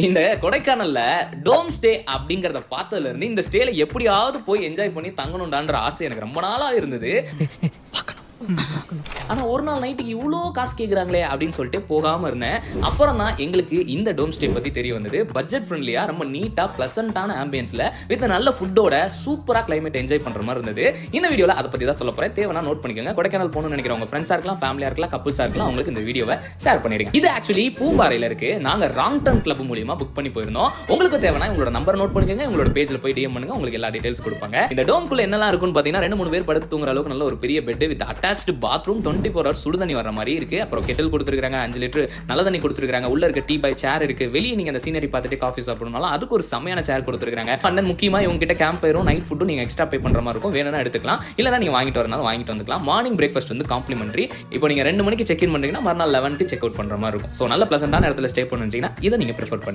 இந்த கொடைக்கானல்ல டோம் ஸ்டே அப்படிங்கறத பார்த்ததுல இருந்து இந்த ஸ்டேல எப்படியாவது போய் என்ஜாய் பண்ணி தங்கணும்டான்ற ஆசை எனக்கு ரொம்ப நாளா இருந்தது. ஆனா ஒரு நாள் நைட்டுக்கு இவ்வளோ காசு கேட்குறாங்களே அப்படின்னு சொல்லிட்டு போகாம இருந்தேன். அப்புறம் தான் எங்களுக்கு இந்த டோம் ஸ்டே பத்தி தெரிய வந்தது. பட்ஜெட் ஃப்ரெண்ட்லியா ரொம்ப நீட்டா பிளசண்டான ஆம்பியன்ஸ்ல வித் நல்ல ஃபுட்டோட சூப்பரா கிளைமேட் என்ஜாய் பண்ற மாதிரி இருந்தது. இந்த வீடியோல அதை பத்தி தான் சொல்ல போறேன். தேவைன்னா நோட் பண்ணிக்கோங்க. கொடைக்கானல் போகணும்னு நினைக்கிறவங்க ஃப்ரெண்ட்ஸா இருக்கலாம், ஃபேமிலியா இருக்கலாம், கப்புள்ஸா இருக்கலாம், உங்களுக்கு இந்த வீடியோவை ஷேர் பண்ணிடுங்க. இது ஆக்சுவலி பூம்பாறையில இருக்கு. நாங்க ராங் டர்ன் கிளப் மூலியமா புக் பண்ணி போயிருந்தோம். உங்களுக்கு தேவைன்னா உங்களோட நம்பர் நோட் பண்ணிக்கோங்க. உங்களோட பேஜ்ல போய் டிஎம் பண்ணுங்க. உங்களுக்கு எல்லா டீடைல்ஸ் கொடுப்பாங்க. இந்த டோம்குள்ள என்னெல்லாம் இருக்குன்னு பாத்தீங்கன்னா 2-3 பேர் படுத்து தூங்குற அளவுக்கு நல்ல ஒரு பெரிய bed with attached bathroom, 24 hours சுடுதண்ணி வர மாதிரி இருக்கு. அப்புறம் கெட்டில் கொடுத்துருக்காங்க, 5 லிட்டர் நல்ல தண்ணி கொடுத்துருக்காங்க. உள்ள இருக்க டீ பை சேர் இருக்கு. வெளியே நீங்க அந்த சீனரி பார்த்துட்டு காஃபி சாப்பிடணும்னாலும் அதுக்கு ஒரு செமையான சேர் கொடுத்துருக்காங்க. அண்ட் முக்கியமா இவங்க கிட்ட கேம்ப் ஃபயரும் நைட் ஃபுட்டும் நீங்க எக்ஸ்ட்ரா பே பண்ற மாதிரி இருக்கும். வேணும்னா எடுத்துக்கலாம், இல்லனா நீங்க வாங்கிட்டு வரனாலும் வாங்கிட்டு வந்துக்கலாம். மார்னிங் பிரேக்ஃபாஸ்ட் வந்து காம்ப்ளிமெண்டரி. இப்போ நீங்க 2 மணிக்கு செக் இன் பண்றீங்கன்னா மறுநாள் 11 செக் அவுட் பண்ற மாதிரி இருக்கும். ஸோ நல்ல பிளசண்டான இடத்துல ஸ்டே பண்ணுவீங்கன்னா இதை நீங்க ப்ரிஃபர் பண்ணுங்க.